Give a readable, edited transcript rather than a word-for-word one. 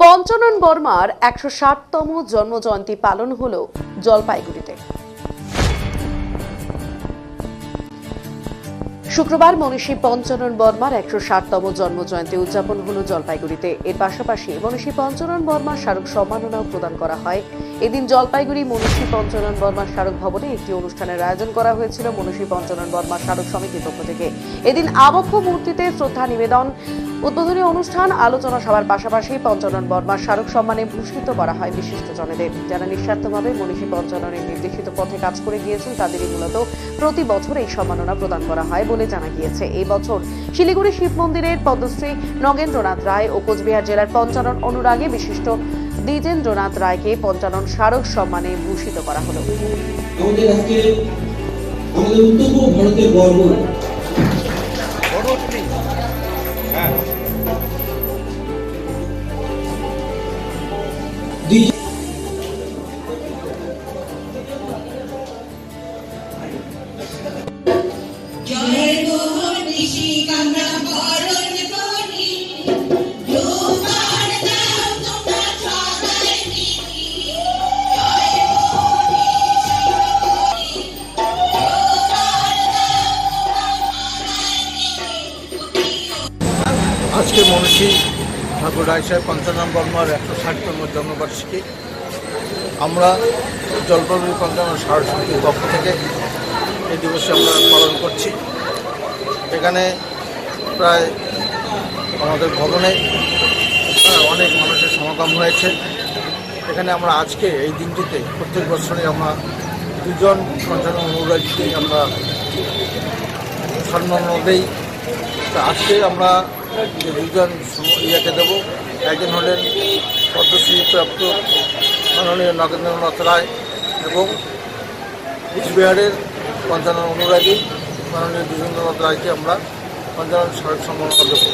পঞ্চানন বর্মার ১৬০তম জন্মজয়ন্তী পালন হলো জলপাইগুড়িতে। শুক্রবার মনীষী পঞ্চানন বর্মার ১৬০তম জন্মজয়ন্তী উদযাপন হলো জলপাইগুড়িতে। এর পাশাপাশি মনীষী পঞ্চানন বর্মার স্মারক সম্মাননাও প্রদান করা হয়। এদিন জলপাইগুড়ি মনীষী পঞ্চানন বর্মার স্মারক ভবনে একটি অনুষ্ঠানের আয়োজন করা হয়েছিল মনীষী পঞ্চানন বর্মার স্মারক সমিতির পক্ষ থেকে। এদিন আবক্ষ মূর্তিতে শ্রদ্ধা নিবেদন, উদ্বোধনী অনুষ্ঠান, আলোচনা সভার পাশাপাশি পঞ্চানন বর্মার স্মারক সম্মানে ভূষিত করা হয় বিশিষ্টজনেদের। যারা নিঃস্বার্থভাবে মনীষী পঞ্চাননের নির্দেশিত পথে কাজ করে গিয়েছেন তাদেরই মূলত প্রতি বছর এই সম্মাননা প্রদান করা হয় বলে জানা গিয়েছে। এই বছর শিলিগুড়ি শিব মন্দিরের পদ্মশ্রী নগেন্দ্রনাথ রায় ও কোচবিহার জেলার পঞ্চানন অনুরাগে বিশিষ্ট দ্বিজেন্দ্রনাথ রায়কে পঞ্চানন স্মারক সম্মানে ভূষিত করা হলো। আজকে মনীষী ঠাকুর রায় সাহেব পঞ্চানন বর্মার ১৬০তম জন্মবার্ষিকী আমরা জলপাইগুড়ি পঞ্চানন স্মারক সমিতির পক্ষ থেকে এই দিবসে আমরা পালন করছি। এখানে প্রায় আমাদের ভবনে অনেক মানুষের সমাগম হয়েছে। এখানে আমরা আজকে এই দিনটিতে প্রত্যেক বছরই আমরা দুজন পঞ্চানন অনুরাগীকে আমরা সম্মান দিই। তা আজকে আমরা যে দুজন ইয়াকে দেবো, একজন হলেন পদ্মশ্রী প্রাপ্ত মাননীয় নগেন্দ্রনাথ রায় এবং কোচবিহারের পঞ্চানন অনুরাগী মাননীয় দ্বিজেন্দ্রনাথ রায়কে আমরা পঞ্চানন স্মারক সম্মাননা দেবো।